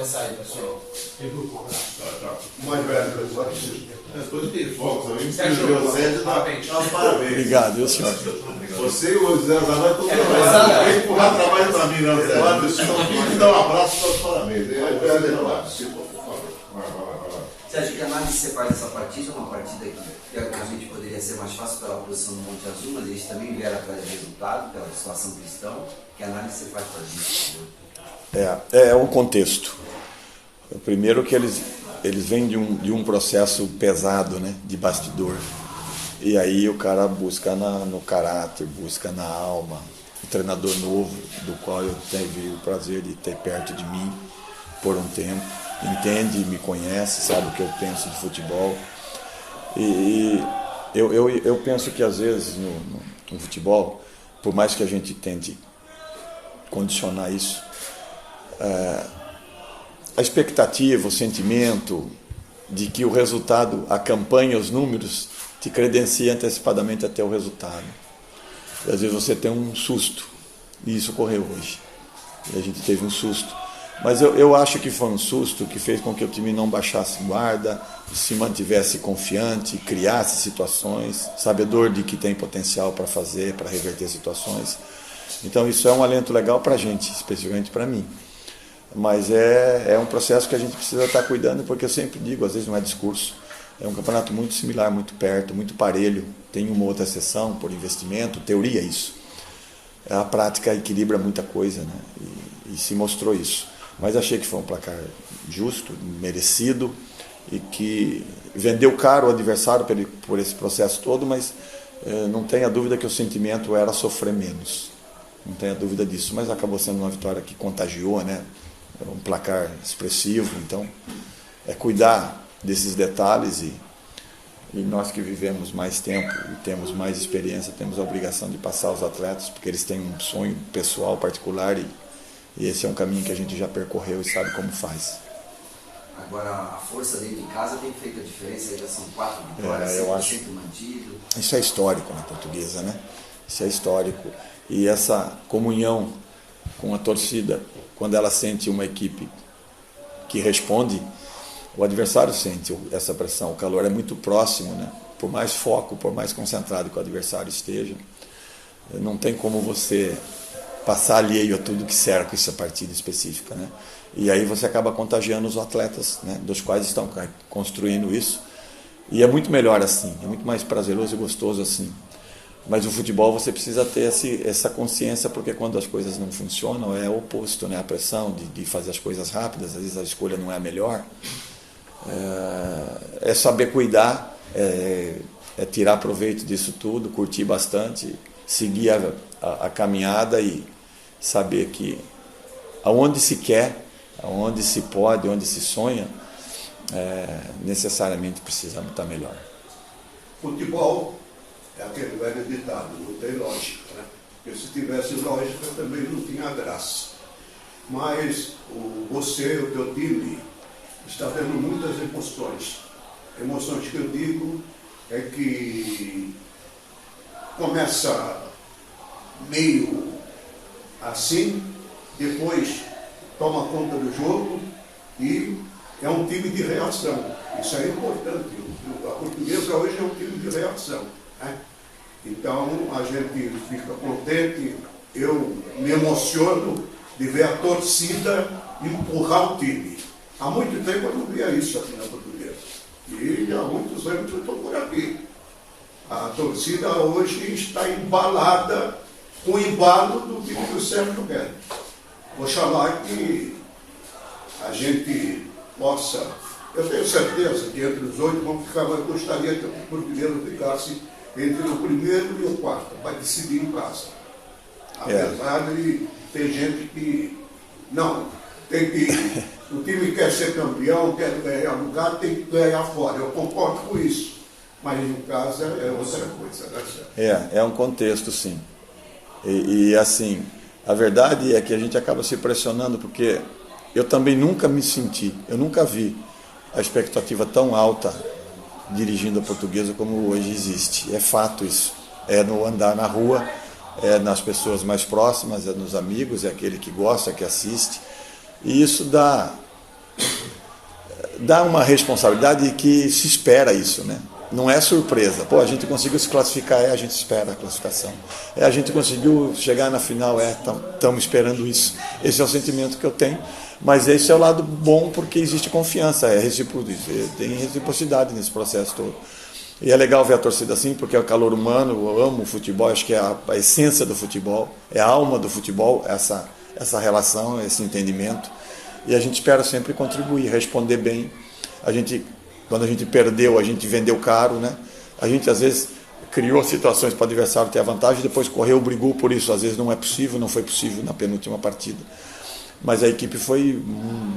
começar aí, pessoal. Mais velho, positivo. Você achou? Parabéns. Obrigado, viu, senhor? Você e o Zé Zanar estão trabalhando. Empurrar trabalho para mim, não, Zé. Tem que dar um abraço e dar os parabéns. Você acha que a análise que você faz dessa partida é uma partida que teoricamente poderia ser mais fácil pela posição do Monte Azul, mas eles também vieram atrás de resultado, pela situação que estão? Que análise você faz para isso? É um contexto. Primeiro que eles vêm de um processo pesado, né, de bastidor. E aí o cara busca no caráter, busca na alma. Um treinador novo, do qual eu tive o prazer de ter perto de mim por um tempo. Entende, me conhece, sabe o que eu penso de futebol. E eu penso que às vezes no futebol, por mais que a gente tente condicionar isso, a expectativa, o sentimento de que o resultado, a campanha, os números te credencia antecipadamente até o resultado. E às vezes você tem um susto, e isso ocorreu hoje. E a gente teve um susto. Mas eu acho que foi um susto que fez com que o time não baixasse guarda, se mantivesse confiante, criasse situações, sabedor de que tem potencial para fazer, para reverter situações. Então isso é um alento legal para a gente, especificamente para mim. Mas é um processo que a gente precisa estar cuidando, porque eu sempre digo, às vezes não é discurso, é um campeonato muito similar, muito perto, muito parelho, tem uma outra exceção por investimento, teoria é isso. A prática equilibra muita coisa, né? E se mostrou isso. Mas achei que foi um placar justo, merecido, e que vendeu caro o adversário por esse processo todo, mas não tenha dúvida que o sentimento era sofrer menos. Não tenha dúvida disso, mas acabou sendo uma vitória que contagiou, né? Um placar expressivo, então é cuidar desses detalhes e nós que vivemos mais tempo e temos mais experiência, temos a obrigação de passar aos atletas, porque eles têm um sonho pessoal particular e esse é um caminho que a gente já percorreu e sabe como faz. Agora, a força dentro de casa tem feito a diferença, já são 4 vitórias, eu acho. mantido. Isso é histórico na Portuguesa, né? Isso é histórico. E essa comunhão com a torcida, quando ela sente uma equipe que responde, o adversário sente essa pressão, o calor é muito próximo, né? Por mais foco, por mais concentrado que o adversário esteja, não tem como você passar alheio a tudo que cerca essa partida específica, né? E aí você acaba contagiando os atletas, né, dos quais estão construindo isso. E é muito melhor assim, é muito mais prazeroso e gostoso assim. Mas o futebol você precisa ter essa consciência, porque quando as coisas não funcionam é o oposto, né? A pressão de fazer as coisas rápidas, às vezes a escolha não é a melhor. É saber cuidar, é tirar proveito disso tudo, curtir bastante, seguir a caminhada e saber que aonde se quer, aonde se pode, onde se sonha, necessariamente precisa estar melhor. Futebol é aquele velho ditado, não tem lógica, né? Porque se tivesse lógica também não tinha graça. Mas você, o teu time, está tendo muitas emoções. Emoções que eu digo é que começa meio assim, depois toma conta do jogo e é um time de reação. Isso é importante. A Portuguesa hoje é um time de reação, né? Então a gente fica contente, eu me emociono de ver a torcida empurrar o time. Há muito tempo eu não via isso aqui na Portuguesa. E há muitos anos eu estou por aqui. A torcida hoje está embalada com o embalo do time do Sérgio Guedes. Oxalá que a gente possa, eu tenho certeza que entre os 8 vamos ficar, mas eu gostaria que o Portuguesa ficasse entre o primeiro e o quarto, vai decidir em casa. Apesar de ter gente que não, tem que, o time quer ser campeão, quer ganhar lugar, tem que ganhar fora. Eu concordo com isso. Mas no caso é outra coisa, né? É um contexto, sim. E assim, a verdade é que a gente acaba se pressionando, porque eu também nunca me senti, eu nunca vi a expectativa tão alta dirigindo a Portuguesa como hoje existe. É fato isso. É no andar na rua, é nas pessoas mais próximas, é nos amigos, é aquele que gosta, que assiste. E isso dá dá uma responsabilidade que se espera isso, né? Não é surpresa. Pô, a gente conseguiu se classificar, a gente espera a classificação. A gente conseguiu chegar na final, estamos esperando isso. Esse é o sentimento que eu tenho. Mas esse é o lado bom porque existe confiança, tem reciprocidade nesse processo todo. E é legal ver a torcida assim, porque é o calor humano, eu amo o futebol, acho que é a essência do futebol, é a alma do futebol, essa relação, esse entendimento. E a gente espera sempre contribuir, responder bem. Quando a gente perdeu, a gente vendeu caro, né? A gente às vezes criou situações para o adversário ter a vantagem, depois correu, brigou por isso. Às vezes não foi possível na penúltima partida. Mas a equipe foi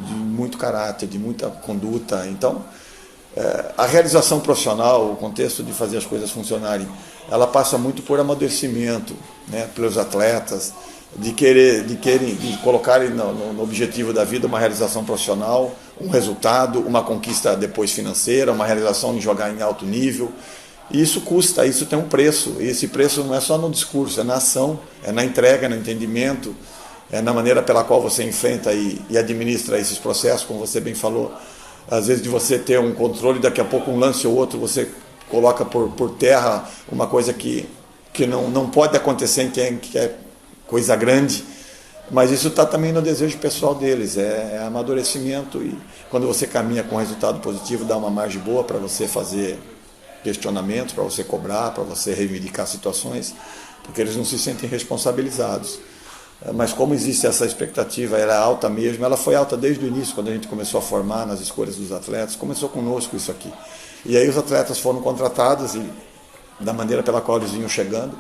de muito caráter, de muita conduta. Então, a realização profissional, o contexto de fazer as coisas funcionarem, ela passa muito por amadurecimento, né, pelos atletas, de colocarem no objetivo da vida uma realização profissional, um resultado, uma conquista depois financeira, uma realização em jogar em alto nível. E isso custa, isso tem um preço. E esse preço não é só no discurso, é na ação, é na entrega, no entendimento, é na maneira pela qual você enfrenta e administra esses processos, como você bem falou. Às vezes de você ter um controle, daqui a pouco um lance ou outro você coloca por terra uma coisa que não pode acontecer em quem quer coisa grande, mas isso está também no desejo pessoal deles, é amadurecimento, e quando você caminha com resultado positivo, dá uma margem boa para você fazer questionamentos, para você cobrar, para você reivindicar situações, porque eles não se sentem responsabilizados. Mas como existe essa expectativa, ela é alta mesmo, ela foi alta desde o início, quando a gente começou a formar nas escolhas dos atletas, começou conosco isso aqui. E aí os atletas foram contratados, e da maneira pela qual eles vinham chegando,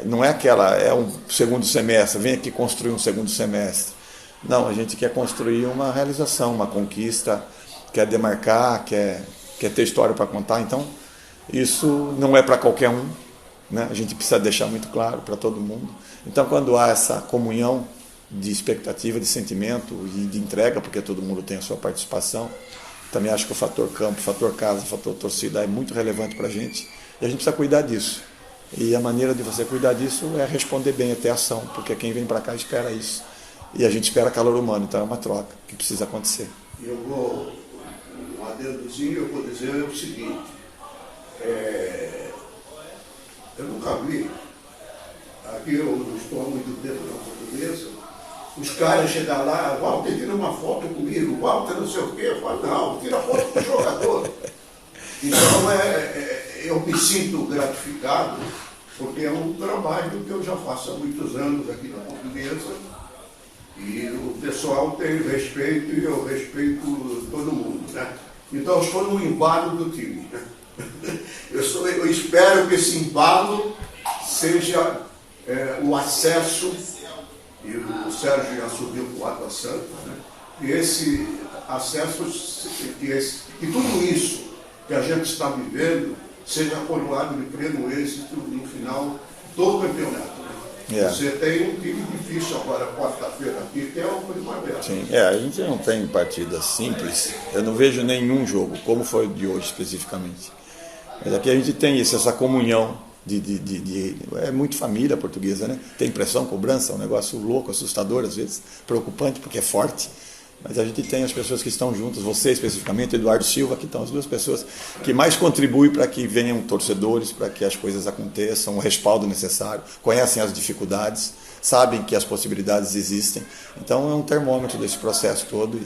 não é um segundo semestre, vem aqui construir um segundo semestre. Não, a gente quer construir uma realização, uma conquista, quer demarcar, quer ter história para contar. Então, isso não é para qualquer um, né? A gente precisa deixar muito claro para todo mundo. Então, quando há essa comunhão de expectativa, de sentimento e de entrega, porque todo mundo tem a sua participação, também acho que o fator campo, o fator casa, o fator torcida é muito relevante para a gente, e a gente precisa cuidar disso. E a maneira de você cuidar disso é responder bem, até ação, porque quem vem para cá espera isso. E a gente espera calor humano, então é uma troca que precisa acontecer. Um adendozinho, eu vou dizer o seguinte, eu nunca vi, aqui eu não estou há muito tempo na Portuguesa, os caras chegam lá, Walter, tira uma foto comigo, Walter não sei o quê, eu falo, não, tira foto com o jogador. Então eu me sinto gratificado, porque é um trabalho que eu já faço há muitos anos aqui na Portuguesa, e o pessoal tem respeito e eu respeito todo mundo, né? Então eu estou no embalo do time, né? Eu espero que esse embalo seja o acesso, e o Sérgio já subiu com o Água Santa, né? E esse acesso, e tudo isso que a gente está vivendo, seja coroado de pleno êxito no final do campeonato. Você tem um time difícil agora, quarta-feira aqui, que é o Primavera. Sim, a gente não tem partidas simples. Eu não vejo nenhum jogo, como foi o de hoje especificamente. Mas aqui a gente tem isso, essa comunhão é muito família portuguesa, né? Tem pressão, cobrança, é um negócio louco, assustador às vezes, preocupante porque é forte. Mas a gente tem as pessoas que estão juntas, você especificamente, Eduardo Silva, que estão as duas pessoas que mais contribuem para que venham torcedores, para que as coisas aconteçam, o respaldo necessário, conhecem as dificuldades, sabem que as possibilidades existem. Então é um termômetro desse processo todo,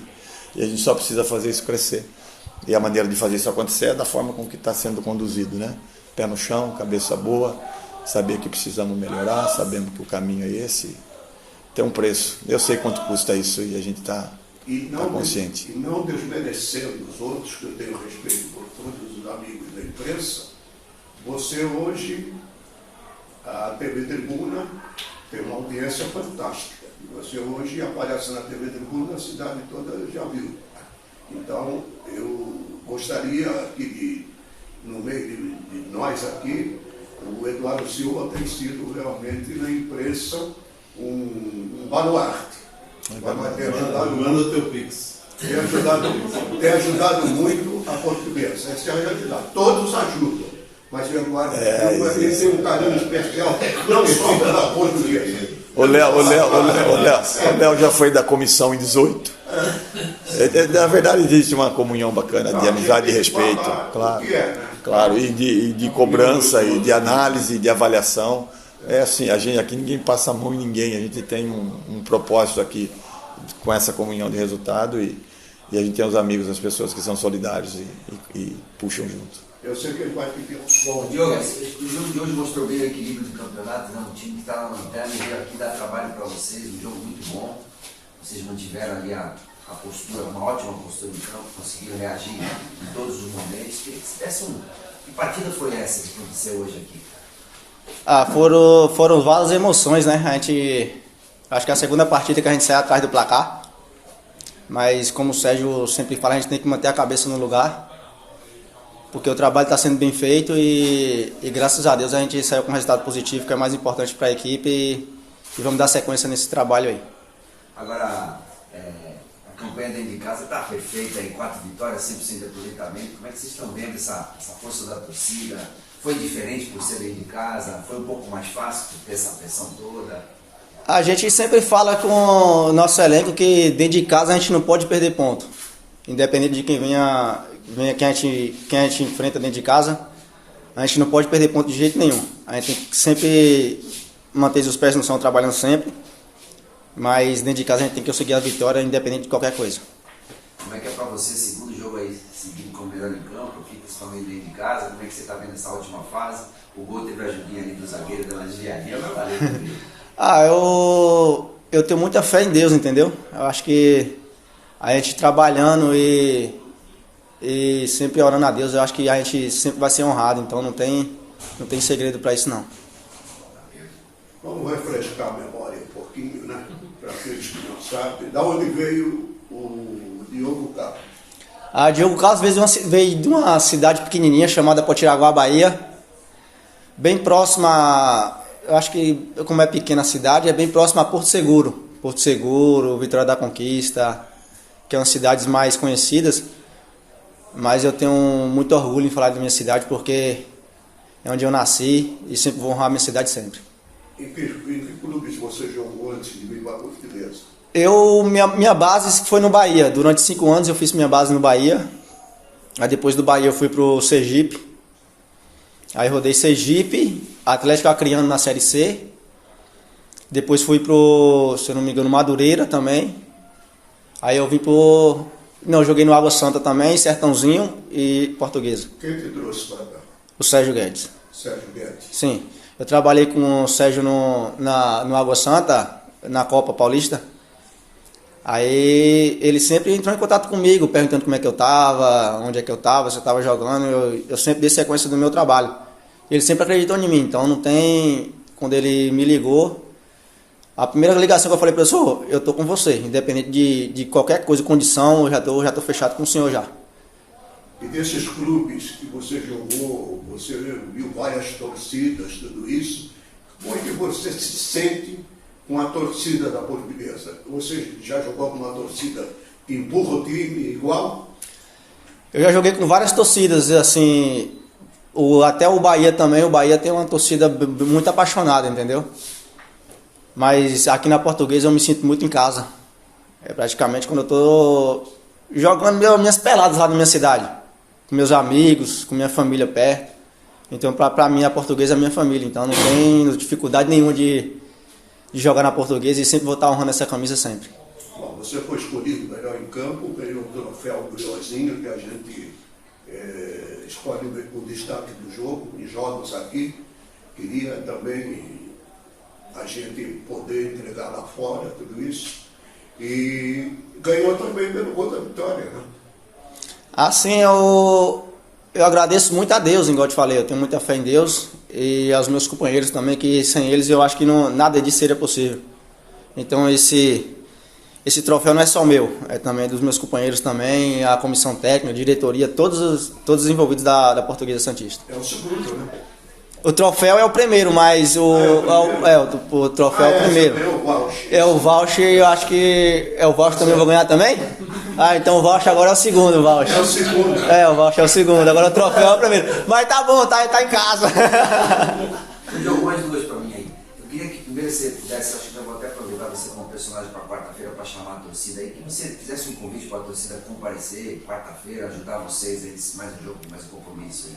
e a gente só precisa fazer isso crescer. E a maneira de fazer isso acontecer é da forma com que está sendo conduzido, né? Pé no chão, cabeça boa, saber que precisamos melhorar, sabemos que o caminho é esse, tem um preço. Eu sei quanto custa isso e a gente está consciente. E não desmerecendo os outros, que eu tenho respeito por todos os amigos da imprensa, você hoje, a TV Tribuna tem uma audiência fantástica. E você hoje aparece na TV Tribuna, a cidade toda já viu. Então, eu gostaria que, no meio de nós aqui, o Eduardo Silva tem sido realmente na imprensa um baluarte. Manda o teu Pix. Tem ajudado muito a Portuguesa. Essa é a realidade. Todos ajudam. Mas o Eduardo Silva tem um carinho especial, não só pela Portuguesa. O Léo já foi da comissão em 18. Na verdade existe uma comunhão bacana de amizade e respeito, claro. O que é, né? Claro, e de cobrança, e de análise, de avaliação. É assim, a gente aqui ninguém passa a mão em ninguém, a gente tem um propósito aqui com essa comunhão de resultado e a gente tem os amigos, as pessoas que são solidários e puxam junto. Eu sei que ele vai pedir um som. Diogo, o jogo de hoje mostrou bem o equilíbrio do campeonato, né? Um time que está na lanterna e veio aqui dar trabalho para vocês, um jogo muito bom. Vocês mantiveram ali a postura, uma ótima postura no campo, conseguiram reagir em todos os momentos. Queria que você desse que partida foi essa que aconteceu hoje aqui? Foram várias emoções, né? Acho que é a segunda partida que a gente sai atrás do placar. Mas como o Sérgio sempre fala, a gente tem que manter a cabeça no lugar. Porque o trabalho está sendo bem feito e graças a Deus a gente saiu com um resultado positivo, que é mais importante para a equipe e vamos dar sequência nesse trabalho aí. Agora, a campanha dentro de casa está perfeita, aí 4 vitórias, 100% de aproveitamento. Como é que vocês estão vendo essa força da torcida? Foi diferente por ser dentro de casa? Foi um pouco mais fácil por ter essa pressão toda? A gente sempre fala com o nosso elenco que dentro de casa a gente não pode perder ponto. Independente de quem venha quem a gente enfrenta dentro de casa, a gente não pode perder ponto de jeito nenhum. A gente tem que sempre manter os pés no chão, trabalhando sempre. Mas dentro de casa a gente tem que conseguir a vitória, independente de qualquer coisa. Como é que é para você, segundo jogo aí, seguindo como melhor em campo, principalmente dentro de casa? Como é que você está vendo essa última fase? O gol teve a ajudinha ali do zagueiro, deu uma desviadinha, mas valeu. Eu tenho muita fé em Deus, entendeu? Eu acho que a gente trabalhando e sempre orando a Deus, eu acho que a gente sempre vai ser honrado, então não tem segredo para isso não. Vamos refrescar a memória um pouquinho, né? Para aqueles que não sabem. Da onde veio o Diogo Carlos? Diogo Carlos veio de uma cidade pequenininha chamada Potiraguá, Bahia. Bem próxima, eu acho que como é pequena a cidade, é bem próxima a Porto Seguro. Porto Seguro, Vitória da Conquista, que são as cidades mais conhecidas. Mas eu tenho muito orgulho em falar da minha cidade porque é onde eu nasci e sempre vou honrar a minha cidade sempre. Em que clubes você jogou antes de vir para a Portuguesa? Minha base foi no Bahia. Durante 5 anos eu fiz minha base no Bahia. Aí depois do Bahia eu fui pro Sergipe. Aí rodei Sergipe, Atlético Acreano na Série C. Depois fui pro, se eu não me engano, Madureira também. Aí eu vim pro... Não, joguei no Água Santa também, Sertãozinho e Portuguesa. Quem te trouxe para cá? O Sérgio Guedes. Sérgio Guedes. Sim. Eu trabalhei com o Sérgio no Água Santa, na Copa Paulista. Aí ele sempre entrou em contato comigo, perguntando como é que eu estava, onde é que eu estava, se eu estava jogando. Eu sempre dei sequência do meu trabalho. Ele sempre acreditou em mim, então não tem... Quando ele me ligou, a primeira ligação que eu falei para ele, professor, eu estou com você, independente de qualquer coisa, condição, eu já tô fechado com o senhor já. E desses clubes que você jogou, você viu várias torcidas, tudo isso, como é que você se sente com a torcida da Portuguesa? Você já jogou com uma torcida que empurra o time igual? Eu já joguei com várias torcidas, assim, até o Bahia também, o Bahia tem uma torcida muito apaixonada, entendeu? Mas aqui na Portuguesa eu me sinto muito em casa. É praticamente quando eu tô jogando minhas peladas lá na minha cidade. Com meus amigos, com minha família perto. Então pra mim a Portuguesa é minha família. Então não tem dificuldade nenhuma de jogar na Portuguesa e sempre vou estar honrando essa camisa sempre. Bom, você foi escolhido melhor em campo, ganhou o troféu Briozinho, que a gente escolhe o destaque do jogo, em jogos aqui. Queria também a gente poder entregar lá fora tudo isso. E ganhou também pelo gol da vitória, né? Assim, eu agradeço muito a Deus, igual eu te falei, eu tenho muita fé em Deus e aos meus companheiros também, que sem eles eu acho que nada disso seria possível. Então esse troféu não é só meu, é também dos meus companheiros também, a comissão técnica, a diretoria, todos os envolvidos da Portuguesa Santista. É o segundo, né? O troféu é o primeiro, mas o troféu é o primeiro. É o voucher, eu acho que o voucher também eu vou ganhar também? Então o voucher agora é o segundo, o voucher. É o segundo. O voucher é o segundo, agora o troféu é o primeiro. Mas tá bom, tá em casa. Diogo, mais 2 pra mim aí. Eu queria que primeiro você pudesse, acho que eu vou até aproveitar você como personagem pra quarta-feira pra chamar a torcida. torcida aí, que você fizesse um convite para a torcida comparecer quarta-feira, ajudar vocês aí, mais um jogo, mais um compromisso aí.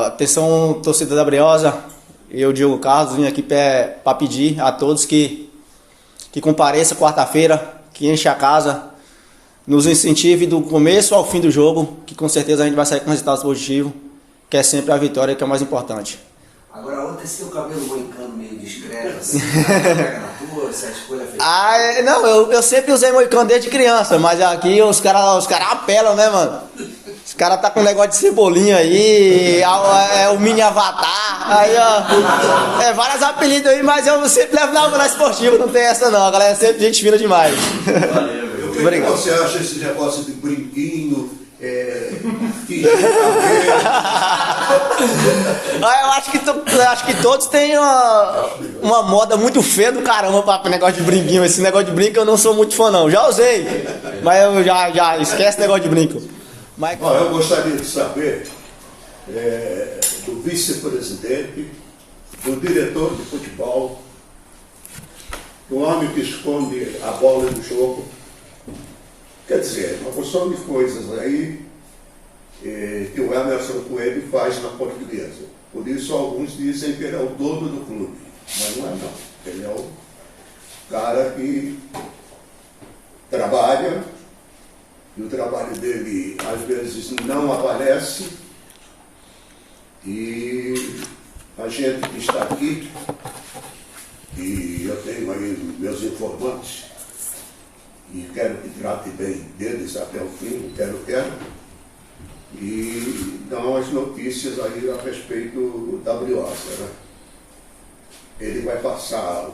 Atenção, torcida da Briosa, eu, Diogo Carlos, vim aqui para pedir a todos que compareçam quarta-feira, que enche a casa, nos incentive do começo ao fim do jogo, que com certeza a gente vai sair com resultados positivos, que é sempre a vitória que é o mais importante. Agora, ontem esse teu cabelo moicano meio discreto, assim, pega na tua, essa escolha fez. Não, eu sempre usei moicano desde criança, mas aqui os caras apelam, né, mano? Os caras tá com um negócio de cebolinha aí, é o mini avatar, aí ó, vários apelidos aí, mas eu sempre levo na esportiva, não tem essa não, a galera é sempre gente fina demais. Valeu. O que você acha desse negócio de brinquinho? Eu acho que todos têm uma moda muito feia do caramba para negócio de brinquinho. Esse negócio de brinco eu não sou muito fã não. Já usei, mas eu já esquece negócio de brinco. Mas... eu gostaria de saber do vice-presidente, do diretor de futebol, do homem que esconde a bola do jogo. Quer dizer, uma porção de coisas aí que o Emerson Coelho faz na Portuguesa. Por isso alguns dizem que ele é o dono do clube. Mas não é não. Ele é o cara que trabalha, e o trabalho dele às vezes não aparece, e a gente que está aqui, e eu tenho aí meus informantes, e quero que trate bem deles até o fim, quero, e dão as notícias aí a respeito da Briosa, né? Ele vai passar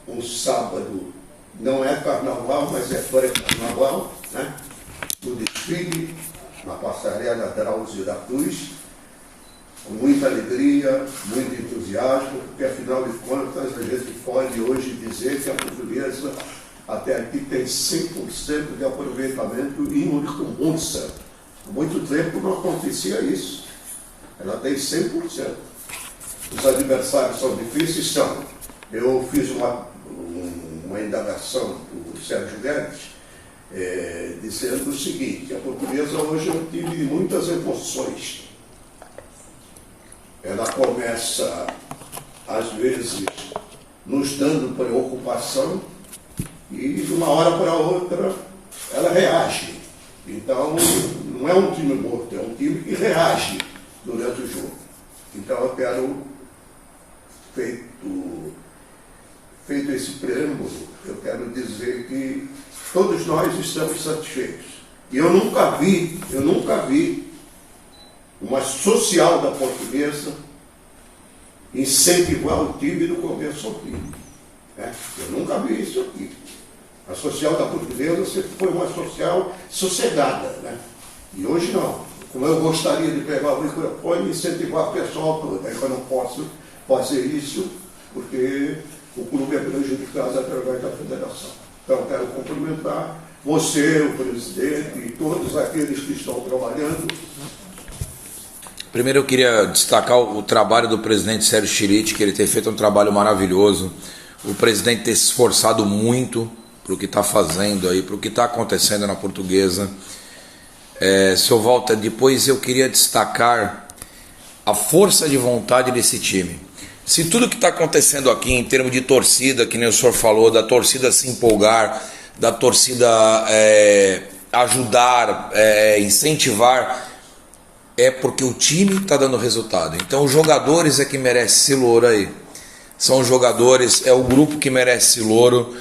um sábado, não é carnaval, mas é pré-carnaval, né? No desfile, na passarela Drauzio da Cruz, com muita alegria, muito entusiasmo, porque afinal de contas a gente pode hoje dizer que a Portuguesa até aqui tem 100% de aproveitamento em Uricumumsa. Há muito tempo não acontecia isso. Ela tem 100%. Os adversários são difíceis, são. Eu fiz uma indagação do Sérgio Guedes, dizendo o seguinte: a Portuguesa hoje é um time de muitas emoções. Ela começa, às vezes, nos dando preocupação, e de uma hora para outra ela reage. Então não é um time morto, é um time que reage durante o jogo. Então eu quero, feito esse preâmbulo, eu quero dizer que todos nós estamos satisfeitos. E eu nunca vi uma social da Portuguesa incentivar o time do começo ao fim. Eu nunca vi isso aqui. A social da Portuguesa sempre foi uma social sossegada, né? E hoje não. Como eu gostaria de pegar o microfone e incentivar o pessoal todo, eu não posso fazer isso, porque o clube é prejudicado através da federação. Então, eu quero cumprimentar você, o presidente e todos aqueles que estão trabalhando. Primeiro eu queria destacar o trabalho do presidente Sérgio Chirite, que ele tem feito um trabalho maravilhoso. O presidente tem se esforçado muito para o que está fazendo aí, para o que está acontecendo na Portuguesa. Seu Walter, depois eu queria destacar a força de vontade desse time. Se tudo que está acontecendo aqui em termos de torcida, que nem o senhor falou, da torcida se empolgar, da torcida ajudar, incentivar, é porque o time está dando resultado. Então os jogadores é que merecem esse louro aí. São os jogadores, é o grupo que merece esse louro.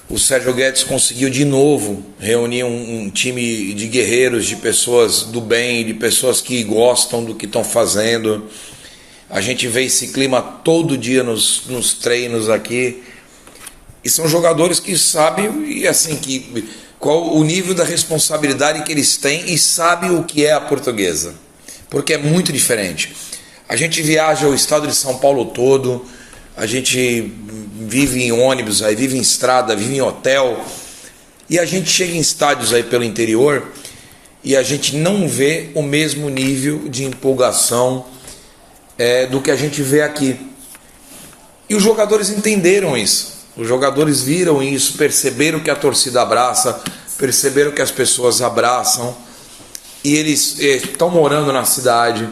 O Sérgio Guedes conseguiu de novo reunir um time de guerreiros, de pessoas do bem, de pessoas que gostam do que estão fazendo. A gente vê esse clima todo dia nos treinos aqui. E são jogadores que sabem, e assim, qual o nível da responsabilidade que eles têm e sabem o que é a Portuguesa. Porque é muito diferente. A gente viaja o estado de São Paulo todo, a gente vive em ônibus, aí vive em estrada, vive em hotel, e a gente chega em estádios aí pelo interior e a gente não vê o mesmo nível de empolgação do que a gente vê aqui. E os jogadores entenderam isso. Os jogadores viram isso, perceberam que a torcida abraça, perceberam que as pessoas abraçam, e eles estão morando na cidade,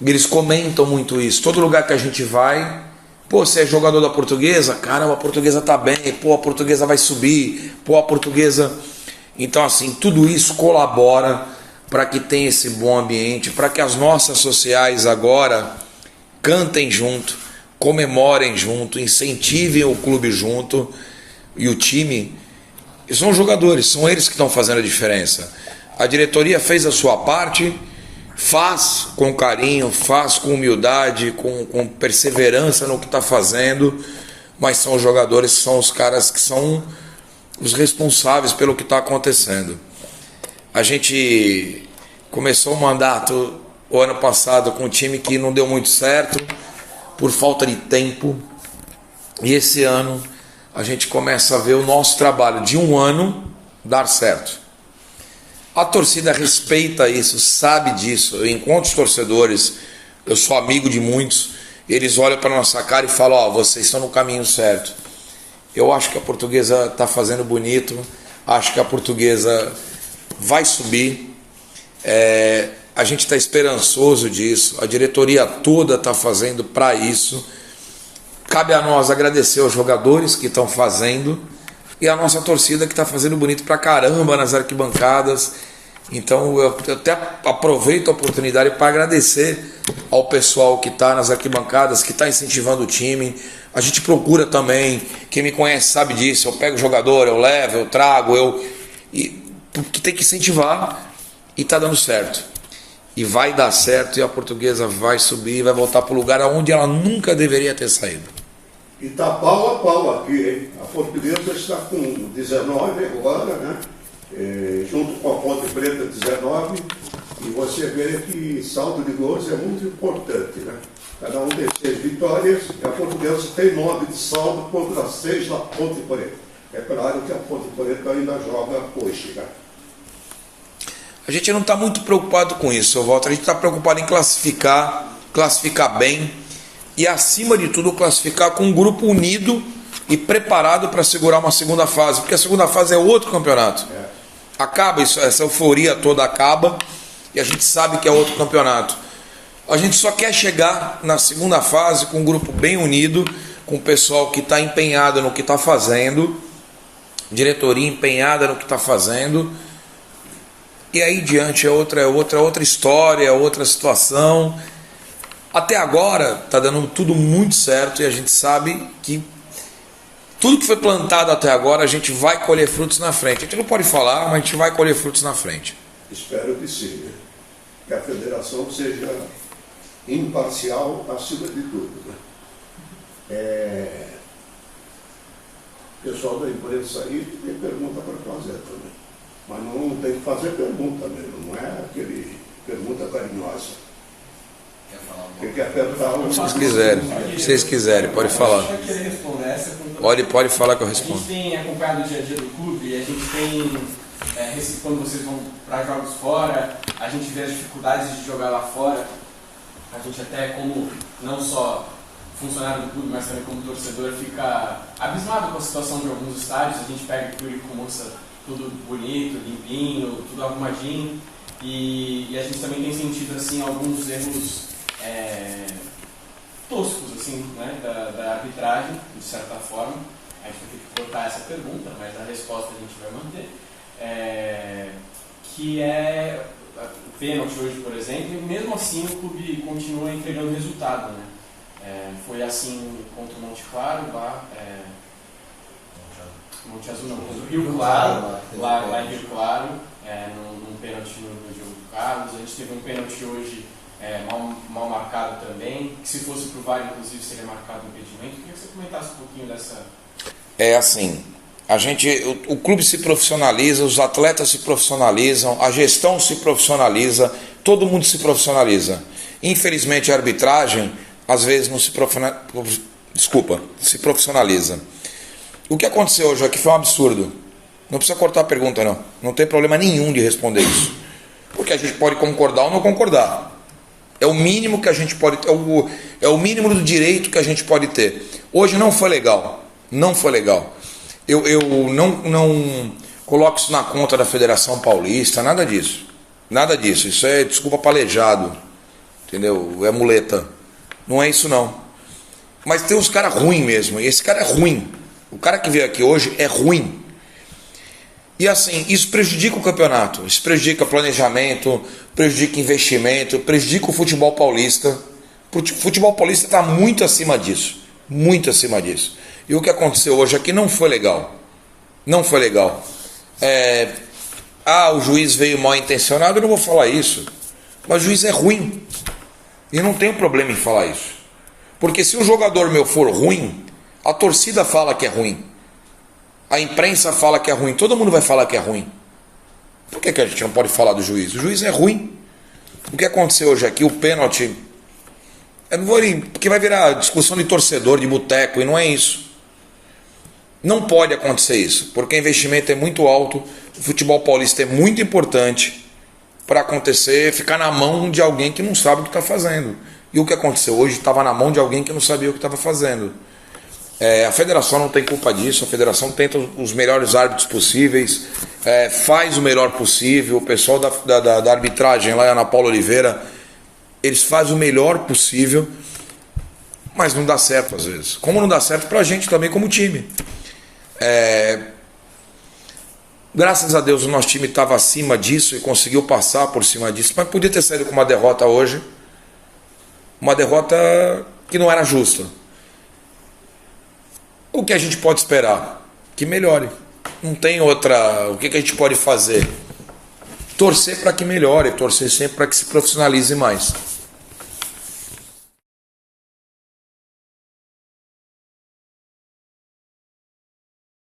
e eles comentam muito isso. Todo lugar que a gente vai, pô, você é jogador da Portuguesa? Caramba, a Portuguesa tá bem, pô, a Portuguesa vai subir, pô, a Portuguesa... Então, assim, tudo isso colabora para que tenha esse bom ambiente, para que as nossas sociais agora cantem junto, comemorem junto, incentivem o clube junto, e o time. E são os jogadores, são eles que estão fazendo a diferença. A diretoria fez a sua parte, faz com carinho, faz com humildade, com perseverança no que está fazendo, mas são os jogadores, são os caras que são os responsáveis pelo que está acontecendo. A gente começou o mandato o ano passado com um time que não deu muito certo por falta de tempo, e esse ano a gente começa a ver o nosso trabalho de um ano dar certo. A torcida respeita isso, sabe disso. Eu encontro os torcedores, eu sou amigo de muitos, eles olham para nossa cara e falam: ó, vocês estão no caminho certo. Eu acho que a Portuguesa está fazendo bonito, acho que a Portuguesa vai subir, a gente está esperançoso disso, a diretoria toda está fazendo para isso. Cabe a nós agradecer aos jogadores que estão fazendo e a nossa torcida que está fazendo bonito pra caramba nas arquibancadas. Então eu até aproveito a oportunidade para agradecer ao pessoal que está nas arquibancadas, que está incentivando o time. A gente procura também, quem me conhece sabe disso, eu pego o jogador, eu levo, eu trago, porque tem que incentivar, e está dando certo. E vai dar certo, e a Portuguesa vai subir, vai voltar para o lugar onde ela nunca deveria ter saído. E está pau a pau aqui, hein? A Portuguesa está com 19 agora, né? Junto com a Ponte Preta 19, e você vê que saldo de gols é muito importante, né? Cada um tem 6 vitórias, e a Portuguesa tem 9 de saldo contra 6 da Ponte Preta. É claro que a Ponte Preta ainda joga hoje, né? A gente não está muito preocupado com isso, Walter. A gente está preocupado em classificar bem e, acima de tudo, classificar com um grupo unido e preparado para segurar uma segunda fase, porque a segunda fase é outro campeonato. Acaba isso, essa euforia toda acaba, e a gente sabe que é outro campeonato. A gente só quer chegar na segunda fase com um grupo bem unido, com o pessoal que está empenhado no que está fazendo, diretoria empenhada no que está fazendo, e aí diante é outra história, é outra situação. Até agora está dando tudo muito certo, e a gente sabe que tudo que foi plantado até agora a gente vai colher frutos na frente. A gente não pode falar, mas a gente vai colher frutos na frente. Espero que sim, né? Que a federação seja imparcial acima de tudo, né? O pessoal da imprensa aí tem pergunta para fazer também. Mas não tem que fazer pergunta mesmo, não é aquele pergunta carinhosa. Quem quer perguntar Se vocês quiserem, pode falar. Pode falar que eu respondo. A gente tem acompanhado o dia a dia do clube, e a gente tem, quando vocês vão para jogos fora, a gente vê as dificuldades de jogar lá fora. A gente até, como não só funcionário do clube, mas também como torcedor, fica abismado com a situação de alguns estádios. A gente pega o público com moça tudo bonito, limpinho, tudo arrumadinho, e a gente também tem sentido assim, alguns erros toscos assim, né, da arbitragem, de certa forma. A gente vai ter que cortar essa pergunta, mas a resposta a gente vai manter. Que é o pênalti hoje, por exemplo, e mesmo assim o clube continua entregando resultado, né? Foi assim contra o Monte Claro, lá, Monte Azul não, mas o Rio Claro, lá em Rio Claro, num pênalti no Diogo Carlos. A gente teve um pênalti hoje mal marcado também, que se fosse para o VAR, inclusive, seria marcado o impedimento. Queria que você comentasse um pouquinho dessa... É assim, o clube se profissionaliza, os atletas se profissionalizam, a gestão se profissionaliza, todo mundo se profissionaliza. Infelizmente a arbitragem às vezes não se profissionaliza. O que aconteceu hoje aqui foi um absurdo. Não precisa cortar a pergunta, não. Não tem problema nenhum de responder isso. Porque a gente pode concordar ou não concordar. É o mínimo que a gente pode ter, é o mínimo do direito que a gente pode ter. Hoje não foi legal. Não foi legal. Eu não coloco isso na conta da Federação Paulista, nada disso. Nada disso. Isso é desculpa palejado. Entendeu? É muleta. Não é isso não. Mas tem uns caras ruins mesmo. E esse cara é ruim. O cara que veio aqui hoje é ruim. E assim, isso prejudica o campeonato. Isso prejudica planejamento, prejudica investimento, prejudica o futebol paulista. O futebol paulista está muito acima disso. Muito acima disso. E o que aconteceu hoje aqui não foi legal. Não foi legal. O juiz veio mal intencionado, eu não vou falar isso. Mas o juiz é ruim. E não tenho problema em falar isso. Porque se um jogador meu for ruim, a torcida fala que é ruim. A imprensa fala que é ruim. Todo mundo vai falar que é ruim. Por que a gente não pode falar do juiz? O juiz é ruim. O que aconteceu hoje aqui, o pênalti... Eu não vou ir, porque vai virar discussão de torcedor, de boteco, e não é isso. Não pode acontecer isso, porque o investimento é muito alto, o futebol paulista é muito importante para acontecer, ficar na mão de alguém que não sabe o que está fazendo. E o que aconteceu hoje estava na mão de alguém que não sabia o que estava fazendo. A federação não tem culpa disso, a federação tenta os melhores árbitros possíveis, faz o melhor possível, o pessoal da arbitragem lá, Ana Paula Oliveira, eles fazem o melhor possível, mas não dá certo às vezes. Como não dá certo pra gente também como time. Graças a Deus o nosso time estava acima disso e conseguiu passar por cima disso, mas podia ter saído com uma derrota hoje, uma derrota que não era justa. O que a gente pode esperar? Que melhore. Não tem outra... O que a gente pode fazer? Torcer para que melhore, torcer sempre para que se profissionalize mais.